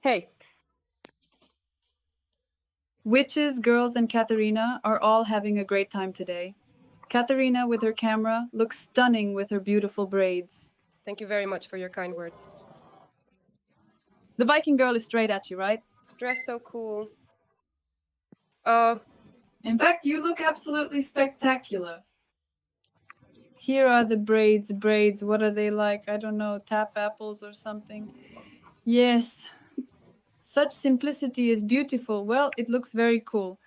Hey, Witches, girls, and Katharina are all having a great time today. Katharina, with her camera, looks stunning with her beautiful braids. thank you very much for your kind words. The Viking girl is straight at you, right? Dress so cool. In fact, you look absolutely spectacular. Here are the braids. What are they like? I don't know, tap apples or something. Yes. Such simplicity is beautiful. Well, it looks very cool.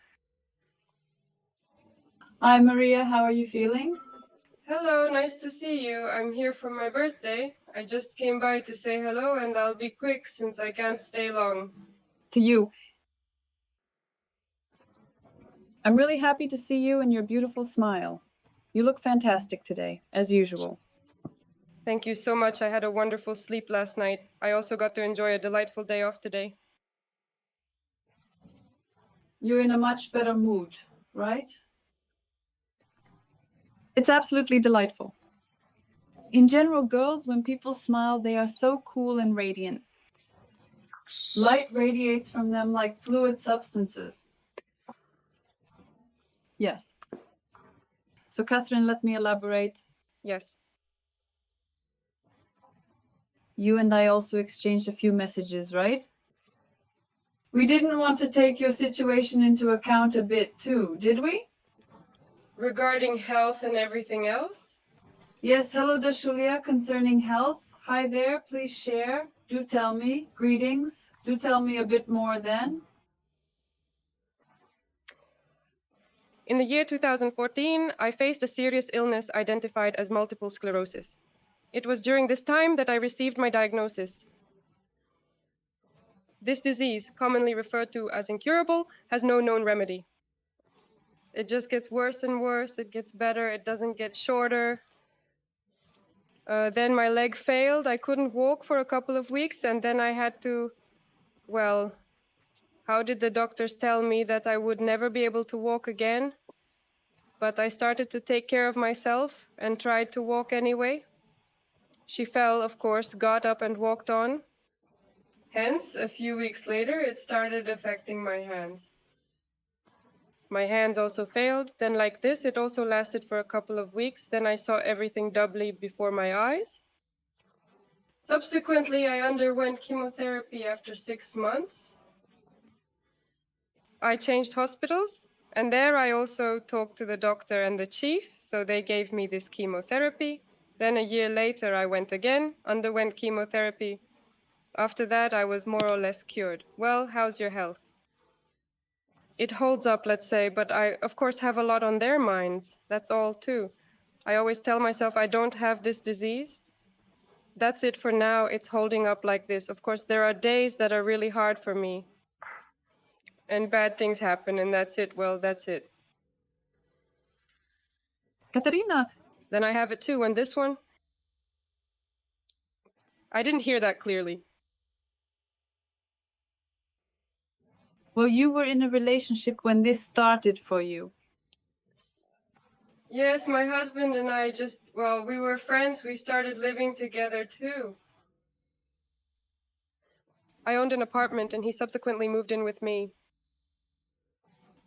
Hi, Maria. How are you feeling? Hello, nice to see you. I'm here for my birthday. I just came by to say hello and I'll be quick since I can't stay long. To you. I'm really happy to see you and your beautiful smile. You look fantastic today, as usual. Thank you so much. I had a wonderful sleep last night. I also got to enjoy a delightful day off today. You're in a much better mood, right? It's absolutely delightful. In general, girls, when people smile, they are so cool and radiant. Light radiates from them like fluid substances. Yes. So, Catherine, let me elaborate. Yes. You and I also exchanged a few messages, right? We didn't want to take your situation into account a bit too, did we? Regarding health and everything else? Yes, hello, Dashulia, concerning health. Hi there, please share. Do tell me. Greetings. Do tell me a bit more then. In the year 2014, I faced a serious illness identified as multiple sclerosis. It was during this time that I received my diagnosis. This disease, commonly referred to as incurable, has no known remedy. It just gets worse and worse. It gets better. It doesn't get shorter. Then my leg failed. I couldn't walk for a couple of weeks, and then I had to, well, how did the doctors tell me that I would never be able to walk again? But I started to take care of myself and tried to walk anyway. She fell, of course, got up and walked on. Hence, a few weeks later, it started affecting my hands. My hands also failed. Then like this, it also lasted for a couple of weeks. Then I saw everything doubly before my eyes. Subsequently, I underwent chemotherapy after 6 months. I changed hospitals, and there I also talked to the doctor and the chief, so they gave me this chemotherapy. Then a year later, I went again, underwent chemotherapy. After that, I was more or less cured. Well, how's your health? It holds up, let's say, but I, of course, have a lot on their minds. That's all, too. I always tell myself I don't have this disease. That's it for now. It's holding up like this. Of course, there are days that are really hard for me. And bad things happen, and that's it. Well, that's it. Katarina! Then I have it too. And this one? I didn't hear that clearly. Well, you were in a relationship when this started for you. Yes, my husband and I just, well, we were friends. We started living together too. I owned an apartment, and he subsequently moved in with me.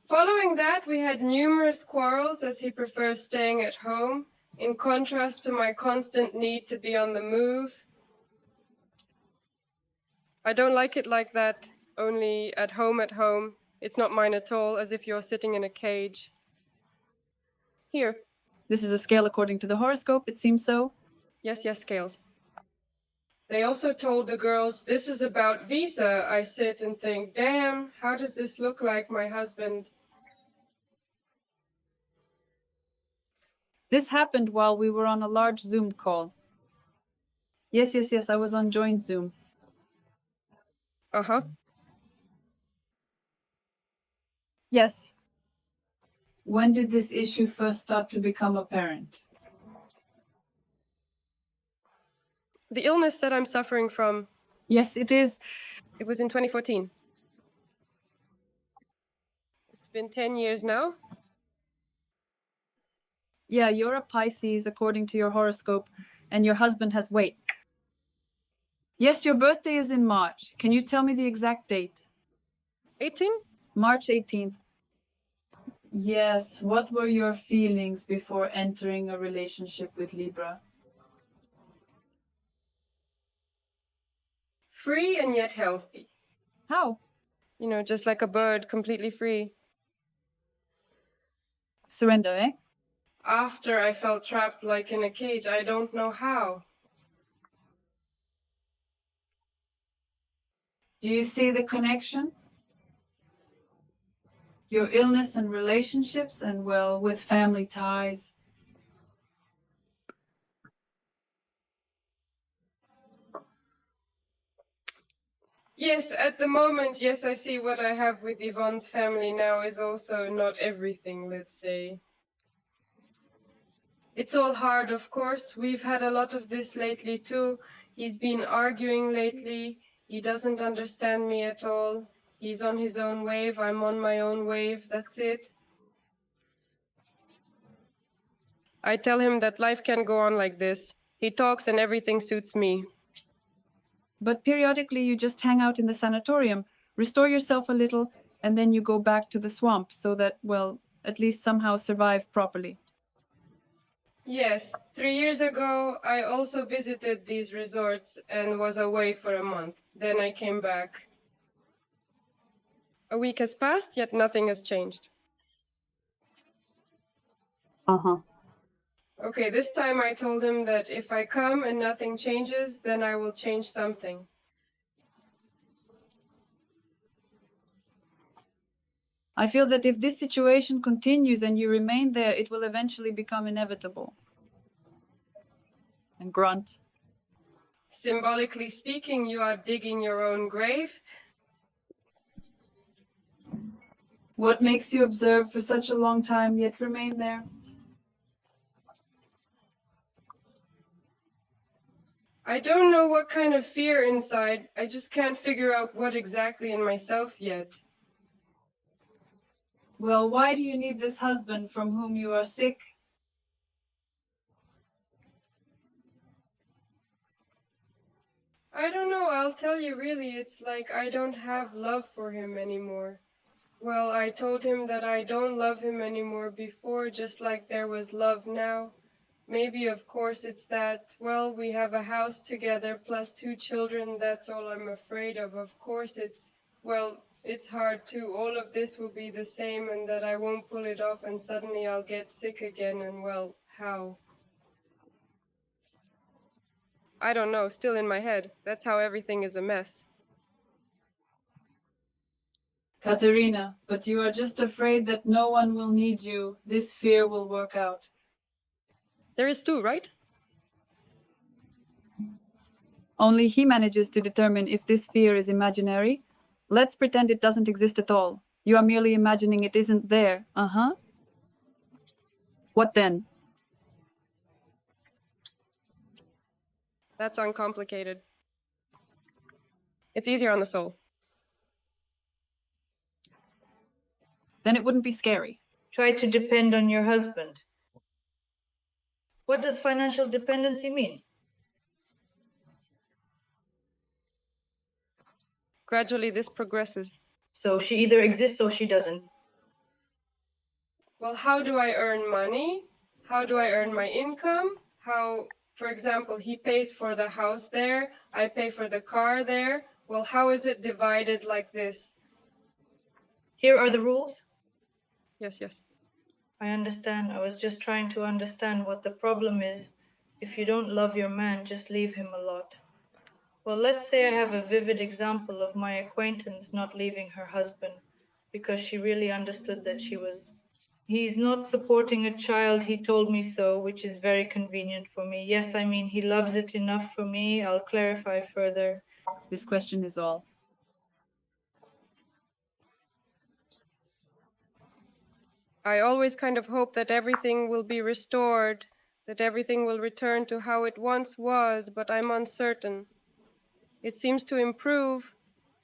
Following that, we had numerous quarrels as he prefers staying at home, in contrast to my constant need to be on the move. I don't like it like that, only at home. It's not mine at all, as if you're sitting in a cage. Here. This is a scale according to the horoscope, it seems so. Yes, scales. They also told the girls, this is about Visa. I sit and think, damn, how does this look like my husband? This happened while we were on a large Zoom call. Yes, I was on joint Zoom. Uh-huh. Yes. When did this issue first start to become apparent? The illness that I'm suffering from. Yes, it is. It was in 2014. It's been 10 years now. Yeah, you're a Pisces according to your horoscope, and your husband has weight. Yes, your birthday is in March. Can you tell me the exact date? 18? March 18th. Yes, what were your feelings before entering a relationship with Libra? Free and yet healthy. How? You know, just like a bird, completely free. Surrender, eh? After I felt trapped like in a cage, I don't know how. Do you see the connection? Your illness and relationships, and well, with family ties. Yes, at the moment, yes, I see what I have with Yvonne's family now is also not everything, let's say. It's all hard, of course. We've had a lot of this lately too. He's been arguing lately. He doesn't understand me at all. He's on his own wave. I'm on my own wave. That's it. I tell him that life can't go on like this. He talks and everything suits me. But periodically you just hang out in the sanatorium, restore yourself a little, and then you go back to the swamp so that, well, at least somehow survive properly. Yes, 3 years ago, I also visited these resorts and was away for a month. Then I came back. A week has passed, yet nothing has changed. Uh-huh. Okay, this time I told him that if I come and nothing changes, then I will change something. I feel that if this situation continues and you remain there, it will eventually become inevitable. And grunt. Symbolically speaking, you are digging your own grave. What makes you observe for such a long time yet remain there? I don't know what kind of fear inside. I just can't figure out what exactly in myself yet. Well, why do you need this husband from whom you are sick? I don't know, I'll tell you really, it's like I don't have love for him anymore. Well, I told him that I don't love him anymore before, just like there was love now. Maybe, of course, it's that, well, we have a house together plus 2 children, that's all I'm afraid of. Of course, well, it's hard too. All of this will be the same and that I won't pull it off and suddenly I'll get sick again and, well, how? I don't know, still in my head. That's how everything is a mess. Katerina, but you are just afraid that no one will need you. This fear will work out. There is two, right? Only he manages to determine if this fear is imaginary. Let's pretend it doesn't exist at all. You are merely imagining it isn't there. Uh-huh. What then? That's uncomplicated. It's easier on the soul. Then it wouldn't be scary. Try to depend on your husband. What does financial dependency mean? Gradually, this progresses. So she either exists or she doesn't. Well, how do I earn money? How do I earn my income? How, for example, he pays for the house there, I pay for the car there. Well, how is it divided like this? Here are the rules. Yes, yes. I understand. I was just trying to understand what the problem is. If you don't love your man, just leave him a lot. Well, let's say I have a vivid example of my acquaintance not leaving her husband because she really understood that he's not supporting a child, he told me so, which is very convenient for me. Yes, I mean, he loves it enough for me. I'll clarify further. This question is all. I always kind of hope that everything will be restored, that everything will return to how it once was, but I'm uncertain. It seems to improve,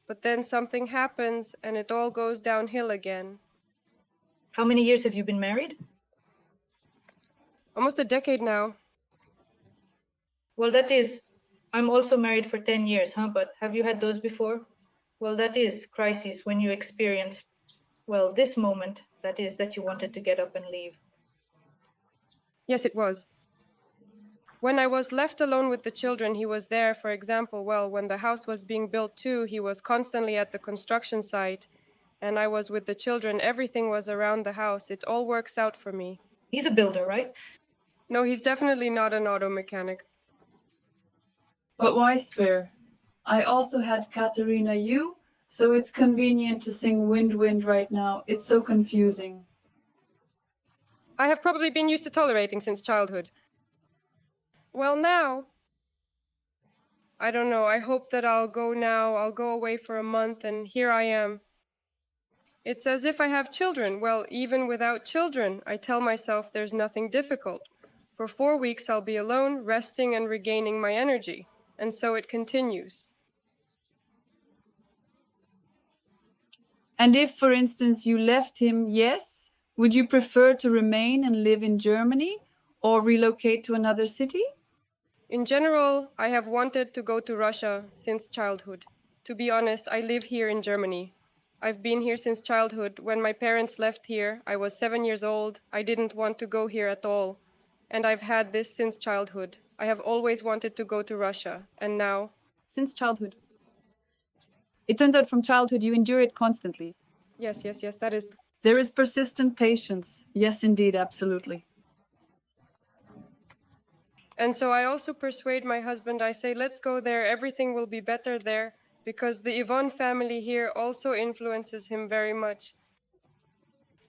but then something happens and it all goes downhill again. How many years have you been married? Almost a decade now. Well, that is I'm also married for 10 years, huh? But have you had those before? Well, that is crisis when you experienced, well, this moment, that is, that you wanted to get up and leave. Yes, it was. When I was left alone with the children, he was there, for example, well, when the house was being built too, he was constantly at the construction site, and I was with the children. Everything was around the house. It all works out for me. He's a builder, right? No, he's definitely not an auto mechanic. But why spare? I also had Katerina you, so it's convenient to sing Wind Wind right now. It's so confusing. I have probably been used to tolerating since childhood. Well, now, I don't know. I hope that I'll go now. I'll go away for a month, and here I am. It's as if I have children. Well, even without children, I tell myself there's nothing difficult. For 4 weeks, I'll be alone, resting and regaining my energy. And so it continues. And if, for instance, you left him, yes, would you prefer to remain and live in Germany or relocate to another city? In general, I have wanted to go to Russia since childhood. To be honest, I live here in Germany. I've been here since childhood. When my parents left here, I was 7 years old. I didn't want to go here at all. And I've had this since childhood. I have always wanted to go to Russia. And now? Since childhood. It turns out from childhood you endure it constantly. Yes, that is. There is persistent patience. Yes, indeed, absolutely. And so I also persuade my husband. I say, let's go there. Everything will be better there, because the Yvonne family here also influences him very much.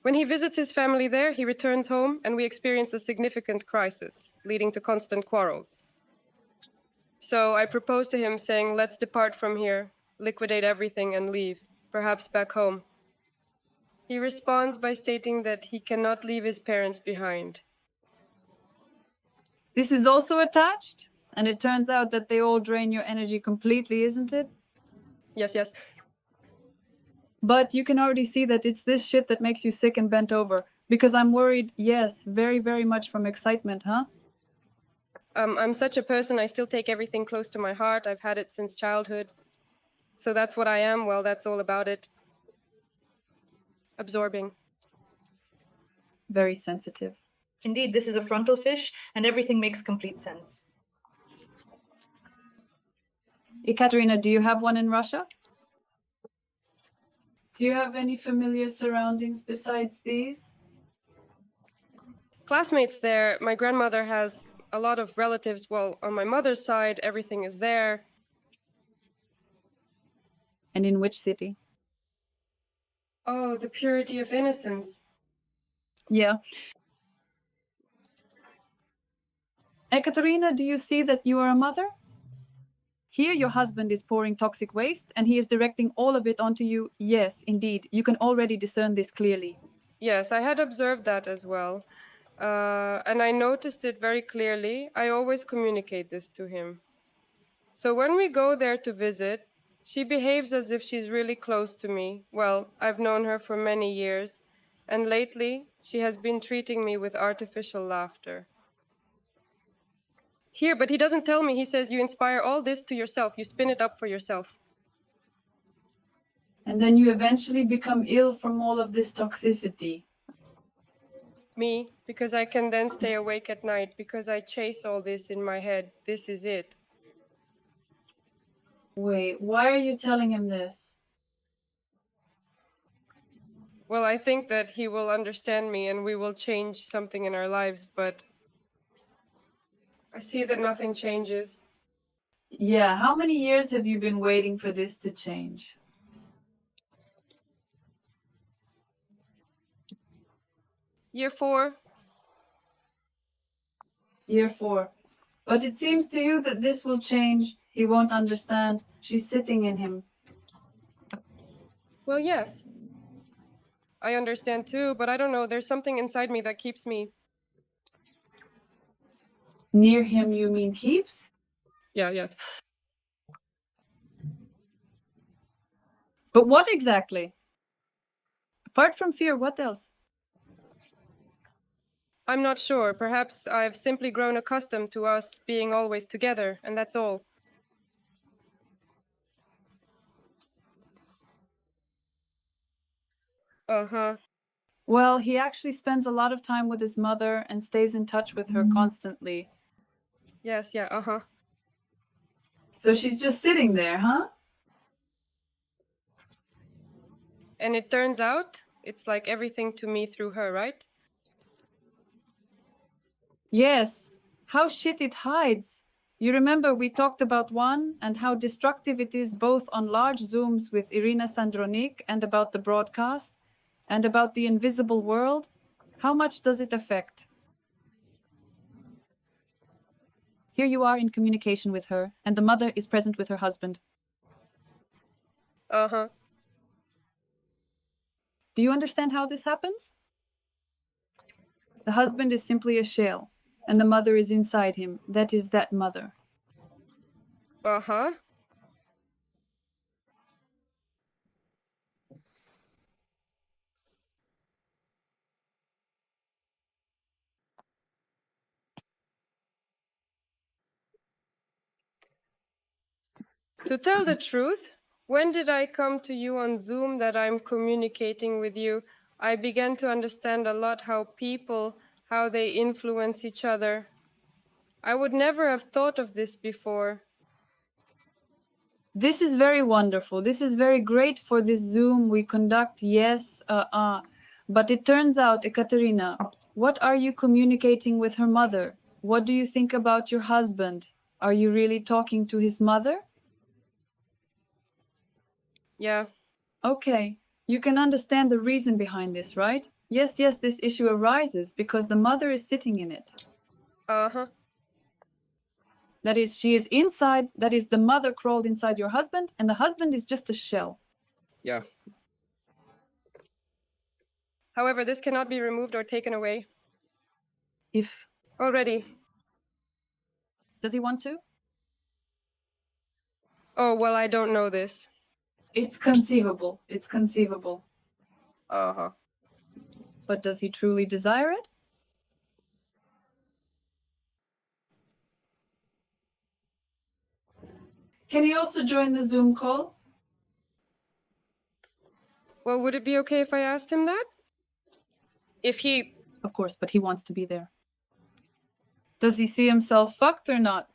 When he visits his family there, he returns home and we experience a significant crisis, leading to constant quarrels. So I propose to him saying, let's depart from here, liquidate everything and leave, perhaps back home. He responds by stating that he cannot leave his parents behind. This is also attached, and it turns out that they all drain your energy completely, isn't it? Yes. But you can already see that it's this shit that makes you sick and bent over. Because I'm worried, yes, very, very much from excitement, huh? I'm such a person, I still take everything close to my heart. I've had it since childhood. So that's what I am. Well, that's all about it. Absorbing. Very sensitive. Indeed, this is a frontal fish, and everything makes complete sense. Ekaterina, do you have one in Russia? Do you have any familiar surroundings besides these? Classmates there. My grandmother has a lot of relatives. Well, on my mother's side, everything is there. And in which city? Oh, the purity of innocence. Yeah. Ekaterina, do you see that you are a mother? Here your husband is pouring toxic waste and he is directing all of it onto you. Yes, indeed. You can already discern this clearly. Yes, I had observed that as well. And I noticed it very clearly. I always communicate this to him. So when we go there to visit, she behaves as if she's really close to me. Well, I've known her for many years, and lately she has been treating me with artificial laughter. Here, but he doesn't tell me. He says, you inspire all this to yourself. You spin it up for yourself. And then you eventually become ill from all of this toxicity. Me, because I can then stay awake at night, because I chase all this in my head. This is it. Wait, why are you telling him this? Well, I think that he will understand me and we will change something in our lives, but I see that nothing changes. Yeah, how many years have you been waiting for this to change? Year 4. Year 4. But it seems to you that this will change. He won't understand. She's sitting in him. Well, yes. I understand too, but I don't know. There's something inside me that keeps me. Near him, you mean keeps? Yeah. But what exactly? Apart from fear, what else? I'm not sure. Perhaps I've simply grown accustomed to us being always together, and that's all. Uh-huh. Well, he actually spends a lot of time with his mother and stays in touch with her constantly. Yes, yeah, uh-huh. So she's just sitting there, huh? And it turns out it's like everything to me through her, right? Yes. How shit it hides. You remember we talked about one and how destructive it is both on large Zooms with Irina Sandronik and about the broadcast and about the invisible world? How much does it affect? Here you are in communication with her, and the mother is present with her husband. Uh-huh. Do you understand how this happens? The husband is simply a shell, and the mother is inside him. That is that mother. Uh-huh. To tell the truth, when did I come to you on Zoom that I'm communicating with you? I began to understand a lot how people, how they influence each other. I would never have thought of this before. This is very wonderful. This is very great for this Zoom we conduct. Yes, but it turns out, Ekaterina, what are you communicating with her mother? What do you think about your husband? Are you really talking to his mother? Yeah. Okay, you can understand the reason behind this, right? Yes, this issue arises because the mother is sitting in it. Uh-huh. That is, she is inside, that is, the mother crawled inside your husband, and the husband is just a shell. Yeah. However, this cannot be removed or taken away. If. Already. Does he want to? Oh, well, I don't know this. It's conceivable. It's conceivable. Uh-huh. But does he truly desire it? Can he also join the Zoom call? Well, would it be okay if I asked him that? If he... Of course, but he wants to be there. Does he see himself fucked or not?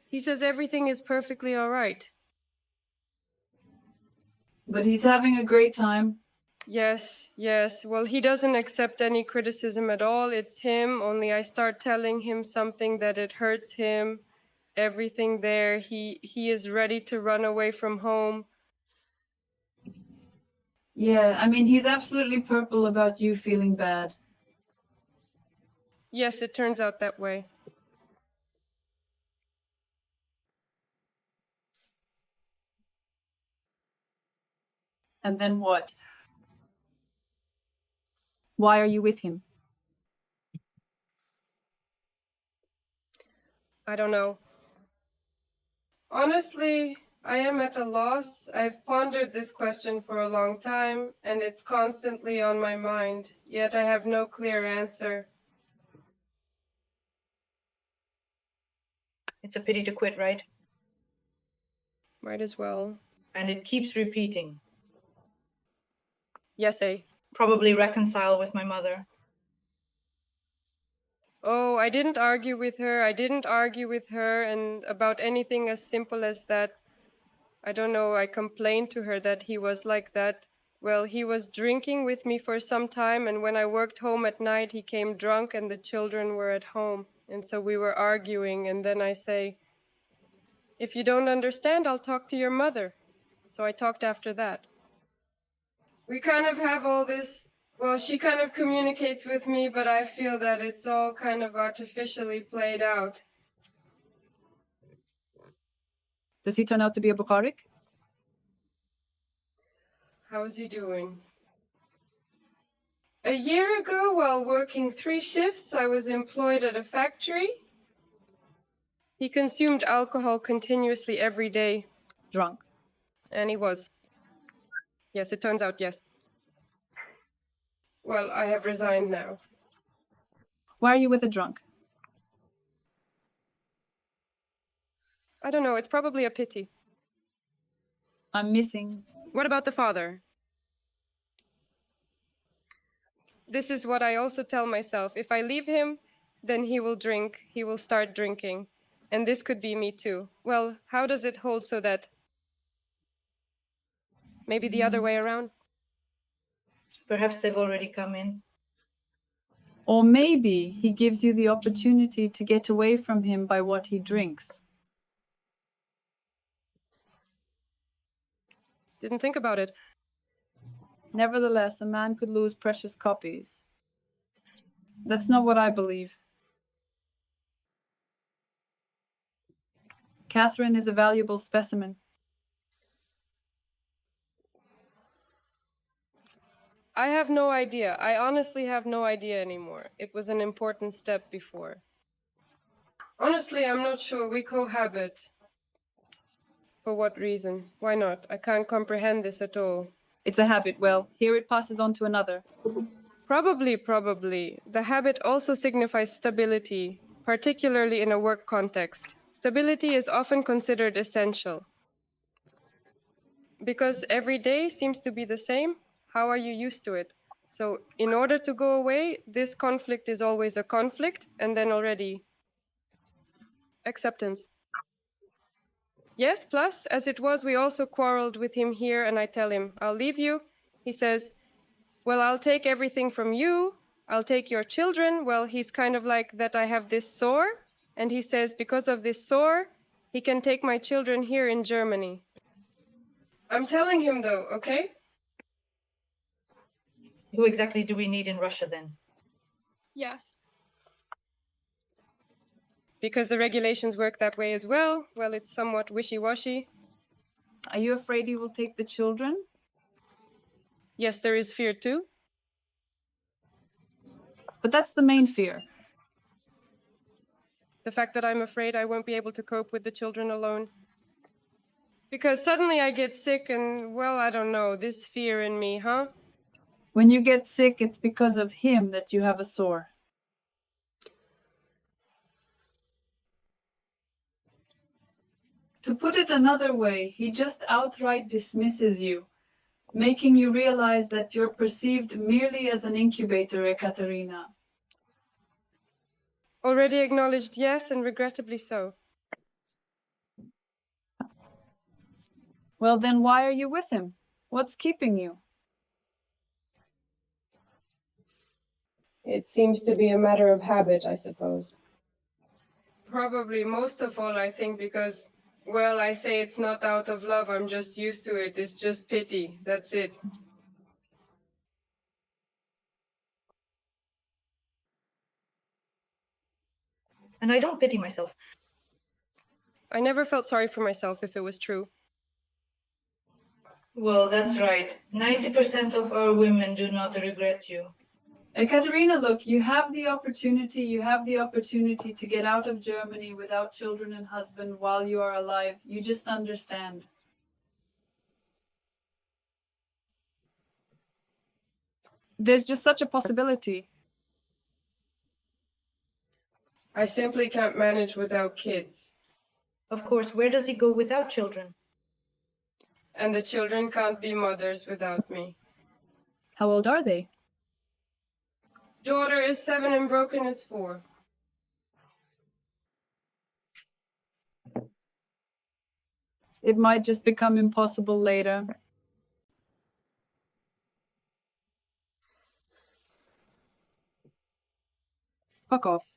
He says everything is perfectly all right. But he's having a great time. Yes, yes. Well, he doesn't accept any criticism at all. It's him, only I start telling him something that it hurts him. Everything there. He is ready to run away from home. Yeah, I mean, he's absolutely purple about you feeling bad. Yes, it turns out that way. And then what? Why are you with him? I don't know. Honestly, I am at a loss. I've pondered this question for a long time, and it's constantly on my mind, yet I have no clear answer. It's a pity to quit, right? Might as well. And it keeps repeating. Yes, eh? Probably reconcile with my mother. Oh, I didn't argue with her. I didn't argue with her and about anything as simple as that. I don't know, I complained to her that he was like that. Well, he was drinking with me for some time, and when I worked home at night, he came drunk and the children were at home. And so we were arguing, and then I say, if you don't understand, I'll talk to your mother. So I talked after that. We kind of have all this, well, she kind of communicates with me, but I feel that it's all kind of artificially played out. Does he turn out to be a Bukharik? How's he doing? A year ago, while working 3 shifts, I was employed at a factory. He consumed alcohol continuously every day. Drunk. And he was. Yes, it turns out, yes. Well, I have resigned now. Why are you with a drunk? I don't know, it's probably a pity. I'm missing. What about the father? This is what I also tell myself. If I leave him, then he will drink, he will start drinking. And this could be me too. Well, how does it hold so that maybe the other way around? Perhaps they've already come in. Or maybe he gives you the opportunity to get away from him by what he drinks. Didn't think about it. Nevertheless, a man could lose precious copies. That's not what I believe. Catherine is a valuable specimen. I have no idea. I honestly have no idea anymore. It was an important step before. Honestly, I'm not sure. We cohabit. For what reason? Why not? I can't comprehend this at all. It's a habit. Well, here it passes on to another. Probably. The habit also signifies stability, particularly in a work context. Stability is often considered essential. Because every day seems to be the same, how are you used to it? So in order to go away, this conflict is always a conflict, and then already acceptance. Yes, plus, as it was, we also quarreled with him here, and I tell him, I'll leave you. He says, well, I'll take everything from you. I'll take your children. Well, he's kind of like that I have this sore, and he says, because of this sore, he can take my children here in Germany. I'm telling him though, okay? Who exactly do we need in Russia then? Yes. Because the regulations work that way as well. Well, it's somewhat wishy-washy. Are you afraid he will take the children? Yes, there is fear too. But that's the main fear. The fact that I'm afraid I won't be able to cope with the children alone. Because suddenly I get sick and, well, I don't know, this fear in me, huh? When you get sick, it's because of him that you have a sore. To put it another way, he just outright dismisses you, making you realize that you're perceived merely as an incubator, Ekaterina. Already acknowledged, yes, and regrettably so. Well, then why are you with him? What's keeping you? It seems to be a matter of habit, I suppose. Probably most of all, I think, because, well, I say it's not out of love, I'm just used to it. It's just pity. That's it. And I don't pity myself. I never felt sorry for myself if it was true. Well, that's right. 90% of our women do not regret you. Ekaterina, look, you have the opportunity to get out of Germany without children and husband while you are alive. You just understand. There's just such a possibility. I simply can't manage without kids. Of course, where does he go without children? And the children can't be mothers without me. How old are they? Daughter is 7 and Broken is 4. It might just become impossible later. Fuck off.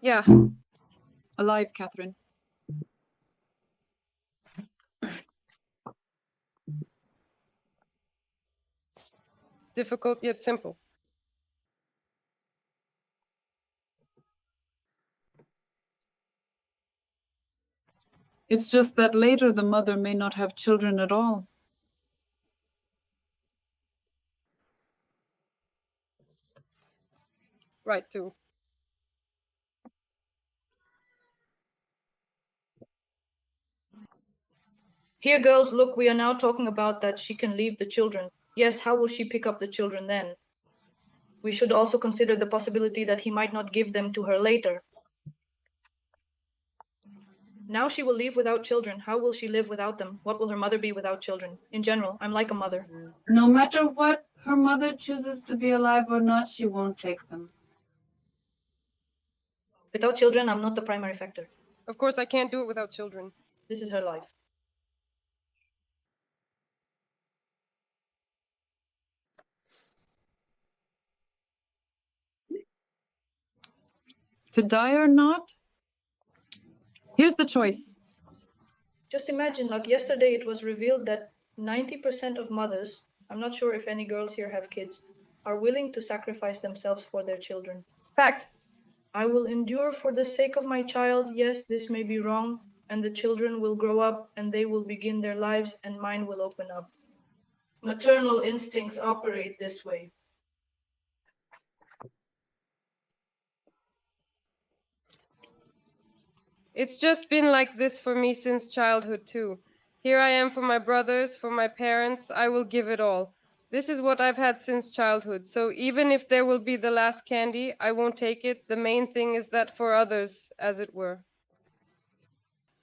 Yeah. Alive, Catherine. Difficult yet simple. It's just that later the mother may not have children at all. Right, too. Here, girls, look, we are now talking about that she can leave the children. Yes, how will she pick up the children then? We should also consider the possibility that he might not give them to her later. Now she will leave without children. How will she live without them? What will her mother be without children? In general, I'm like a mother. No matter what her mother chooses to be alive or not, she won't take them. Without children, I'm not the primary factor. Of course, I can't do it without children. This is her life. To die or not? Here's the choice. Just imagine, like yesterday, it was revealed that 90% of mothers, I'm not sure if any girls here have kids, are willing to sacrifice themselves for their children. Fact. I will endure for the sake of my child. Yes, this may be wrong, and the children will grow up and they will begin their lives and mine will open up. Maternal instincts operate this way. It's just been like this for me since childhood too. Here I am for my brothers, for my parents, I will give it all. This is what I've had since childhood, so even if there will be the last candy, I won't take it. The main thing is that for others, as it were.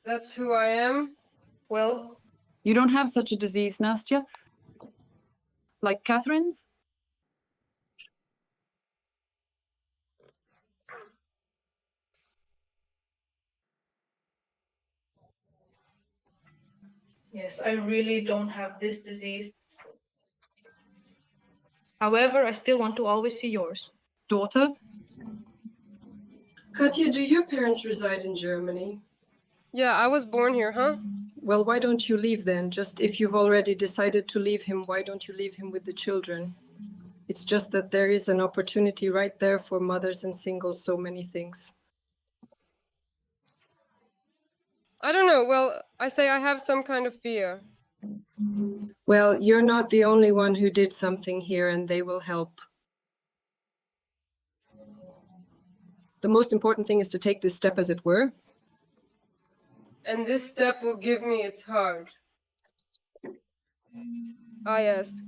That's who I am. Well, You don't have such a disease, Nastya? Like Catherine's? yes, I really don't have this disease. However, I still want to always see yours. Daughter? Katya, do your parents reside in Germany? Yeah, I was born here, huh? Well, why don't you leave then? Just if you've already decided to leave him, why don't you leave him with the children? It's just that there is an opportunity right there for mothers and singles, so many things. I don't know. Well, I say I have some kind of fear. Well, you're not the only one who did something here, and they will help. The most important thing is to take this step, as it were. And this step will give me its heart. Ah, yes.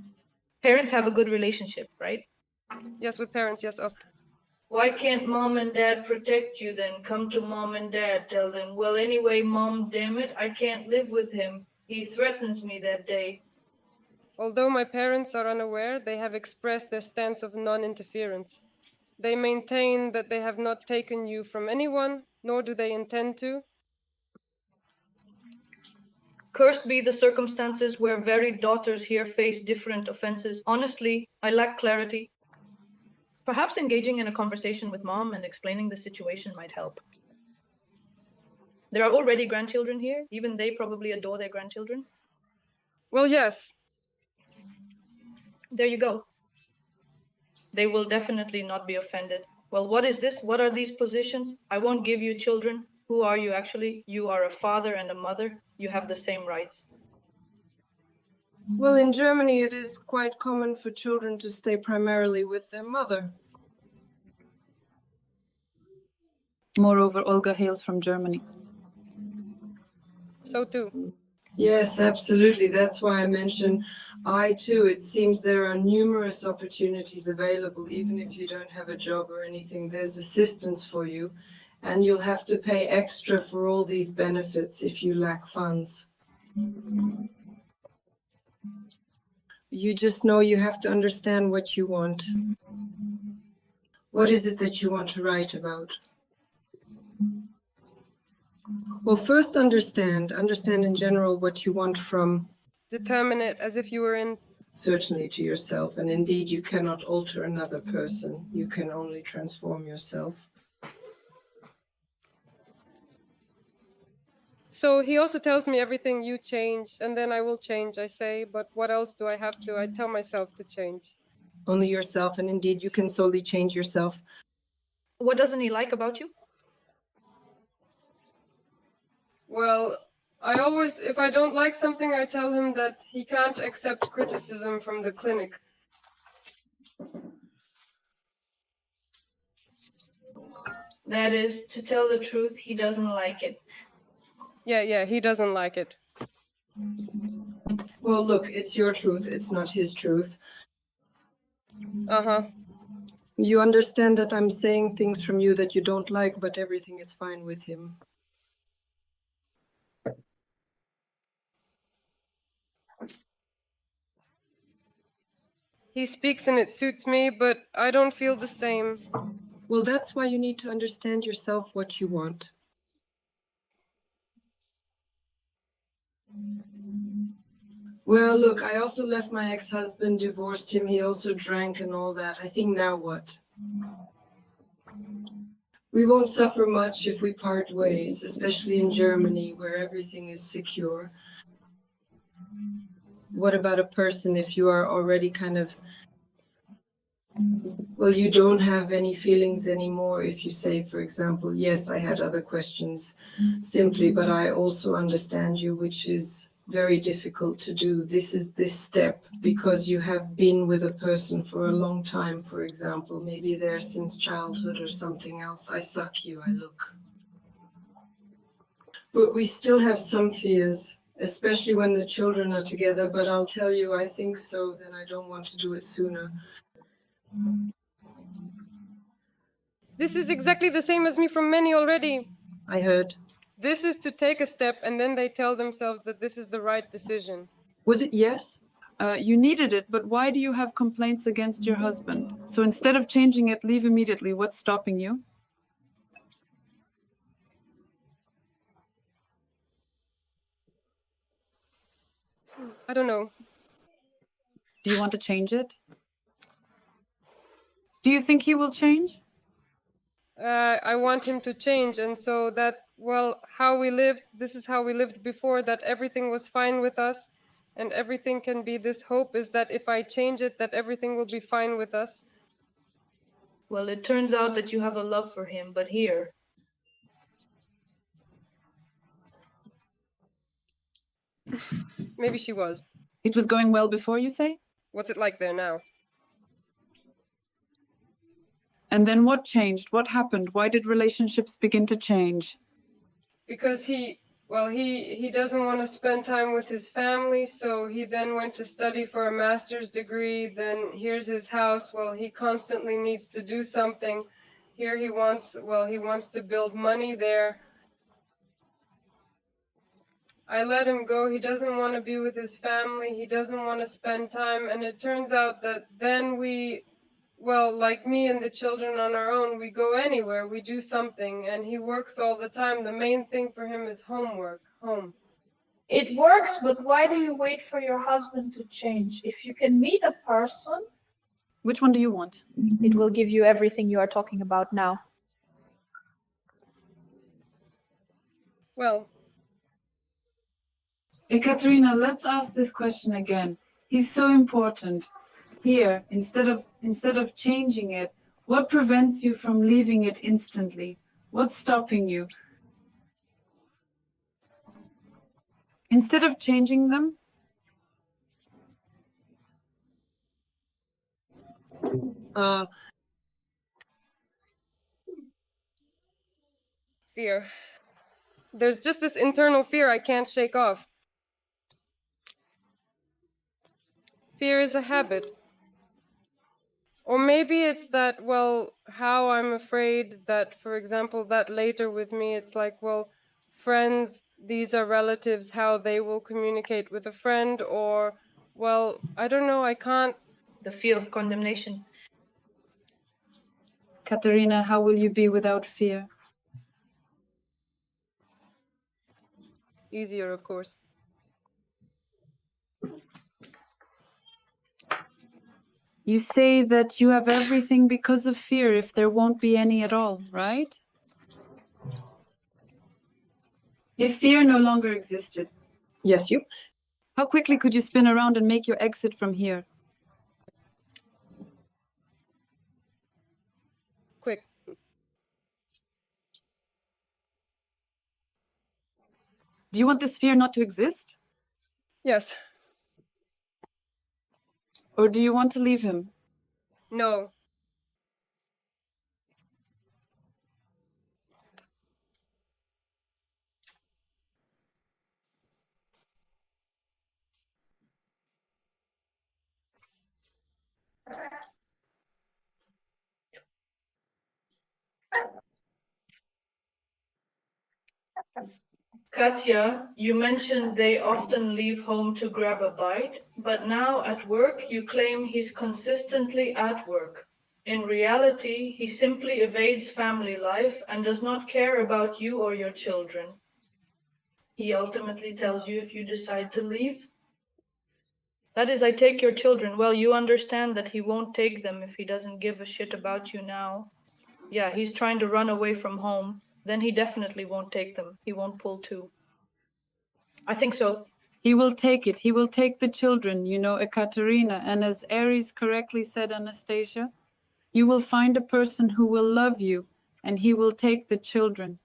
Parents have a good relationship, right? Yes, with parents, yes. Oh. Why can't mom and dad protect you then? Come to mom and dad, tell them, well, anyway, mom, damn it, I can't live with him. He threatens me that day. Although my parents are unaware, they have expressed their stance of non-interference. They maintain that they have not taken you from anyone, nor do they intend to. Cursed be the circumstances where very daughters here face different offenses. Honestly, I lack clarity. Perhaps engaging in a conversation with mom and explaining the situation might help. There are already grandchildren here. Even they probably adore their grandchildren. Well, yes. There you go. They will definitely not be offended. Well, what is this? What are these positions? I won't give you children. Who are you actually? You are a father and a mother. You have the same rights. Well, in Germany, it is quite common for children to stay primarily with their mother. Moreover, Olga hails from Germany. So too. Yes, absolutely. That's why I mentioned I too. It seems there are numerous opportunities available, even if you don't have a job or anything. There's assistance for you, and you'll have to pay extra for all these benefits if you lack funds. You just know you have to understand what you want. What is it that you want to write about? Well, first understand in general what you want from... Determine it as if you were in... Certainly to yourself, and indeed you cannot alter another person. You can only transform yourself. So he also tells me everything you change, and then I will change, I say, but what else do I have to? I tell myself to change. Only yourself, and indeed you can solely change yourself. What doesn't he like about you? Well, I always, if I don't like something, I tell him that he can't accept criticism from the clinic. That is, to tell the truth, he doesn't like it. Yeah, he doesn't like it. Well, look, it's your truth, it's not his truth. Uh-huh. You understand that I'm saying things from you that you don't like, but everything is fine with him. He speaks and it suits me, but I don't feel the same. Well, that's why you need to understand yourself what you want. Well, look, I also left my ex-husband, divorced him. He also drank and all that. I think now what? We won't suffer much if we part ways, especially in Germany where everything is secure. What about a person if you are already kind of, well, you don't have any feelings anymore if you say, for example, yes, I had other questions simply, but I also understand you, which is very difficult to do. This is this step because you have been with a person for a long time, for example, maybe there since childhood or something else. I suck you, I look. But we still have some fears, especially when the children are together. But I'll tell you, I think so, then I don't want to do it sooner. This is exactly the same as me from many already. I heard. This is to take a step and then they tell themselves that this is the right decision. Was it yes? You needed it, but why do you have complaints against your husband? So instead of changing it, leave immediately. What's stopping you? I don't know. Do you want to change it? Do you think he will change? I want him to change, and so that, well, how we lived, this is how we lived before, that everything was fine with us, and everything can be, this hope is that if I change it, that everything will be fine with us. Well, it turns out that you have a love for him, but here. Maybe she was. It was going well before, you say? What's it like there now? And then what changed? What happened? Why did relationships begin to change? Because he doesn't want to spend time with his family, so he then went to study for a master's degree. Then here's his house. Well, he constantly needs to do something. Here he wants to build money there. I let him go. He doesn't want to be with his family. He doesn't want to spend time. And it turns out that then like me and the children on our own, we go anywhere, we do something. And he works all the time. The main thing for him is homework, home. It works, but why do you wait for your husband to change? If you can meet a person, Which one do you want? it will give you everything you are talking about now. Well, Ekaterina, let's ask this question again. He's so important. Here, instead of changing it, what prevents you from leaving it instantly? What's stopping you? Instead of changing them, fear. There's just this internal fear I can't shake off. Fear is a habit. Or maybe it's that, well, how I'm afraid that, for example, that later with me, it's like, well, friends, these are relatives, how they will communicate with a friend, or, well, I don't know, I can't. The fear of condemnation. Katerina, how will you be without fear? Easier, of course. You say that you have everything because of fear if there won't be any at all, right? If fear no longer existed, yes, you. how quickly could you spin around and make your exit from here? Quick. Do you want this fear not to exist? Yes. Or do you want to leave him? No. Katya, you mentioned they often leave home to grab a bite, but now at work you claim he's consistently at work. In reality, he simply evades family life and does not care about you or your children. He ultimately tells you if you decide to leave. That is, I take your children. Well, you understand that he won't take them if he doesn't give a shit about you now. Yeah, he's trying to run away from home. Then he definitely won't take them. He won't pull two. I think so. He will take it. He will take the children, Ekaterina. And as Aries correctly said, Anastasia, you will find a person who will love you, and he will take the children.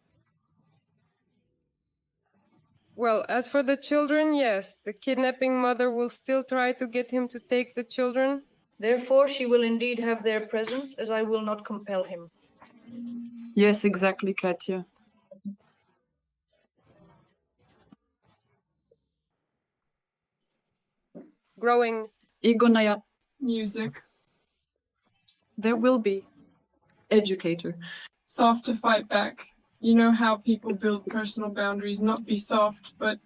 Well, as for the children, yes, the kidnapping mother will still try to get him to take the children. Therefore, she will indeed have their presence, as I will not compel him. Yes, exactly, Katya. Growing. Igonaya. Music. There will be. Educator. Soft to fight back. You know how people build personal boundaries, not be soft, but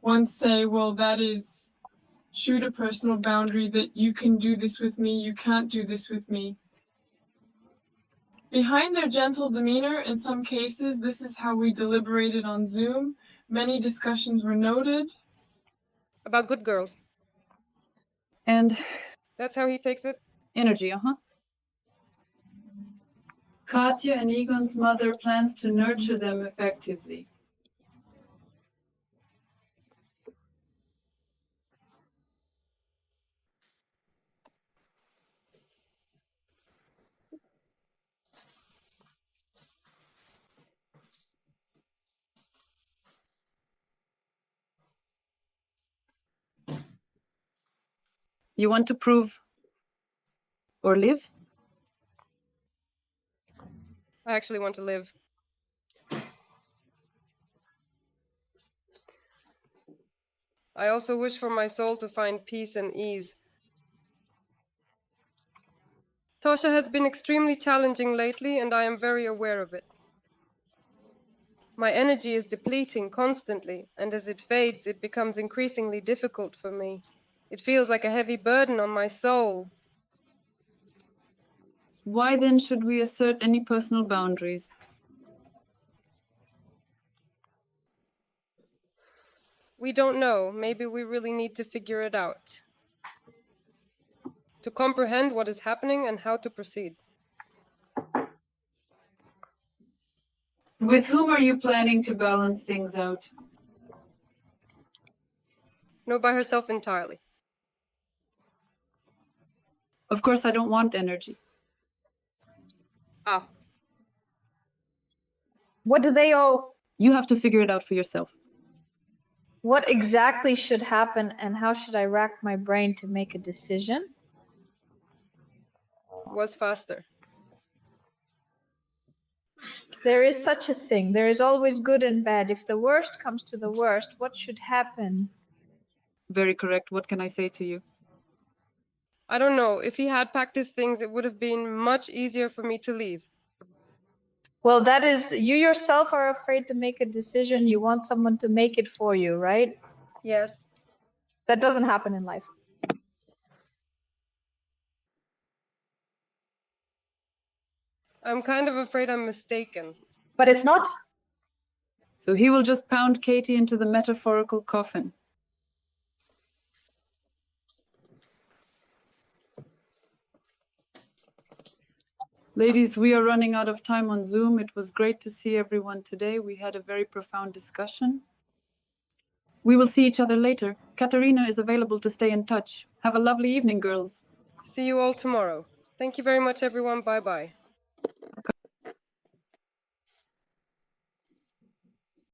once say, well, that is, shoot a personal boundary that you can do this with me, you can't do this with me. Behind their gentle demeanor, in some cases, this is how we deliberated on Zoom. Many discussions were noted. About good girls. And That's how he takes it? energy, Katya and Egon's mother plans to nurture them effectively. You want to prove or live? I actually want to live. I also wish for my soul to find peace and ease. Tasha has been extremely challenging lately, and I am very aware of it. My energy is depleting constantly, and as it fades, it becomes increasingly difficult for me. It feels like a heavy burden on my soul. Why then should we assert any personal boundaries? We don't know. Maybe we really need to figure it out. To comprehend what is happening and how to proceed. With whom are you planning to balance things out? No, by herself entirely. Of course, I don't want energy. Ah. What do they owe? You have to figure it out for yourself. What exactly should happen, and how should I rack my brain to make a decision? Was faster. There is such a thing. There is always good and bad. If the worst comes to the worst, what should happen? Very correct. What can I say to you? I don't know. If he had packed his things, it would have been much easier for me to leave. Well, that is, you yourself are afraid to make a decision. You want someone to make it for you, right? Yes. That doesn't happen in life. I'm kind of afraid I'm mistaken. But it's not. So he will just pound Katie into the metaphorical coffin. Ladies, we are running out of time on Zoom. It was great to see everyone today. We had a very profound discussion. We will see each other later. Katarina is available to stay in touch. Have a lovely evening, girls. See you all tomorrow. Thank you very much, everyone. Bye-bye.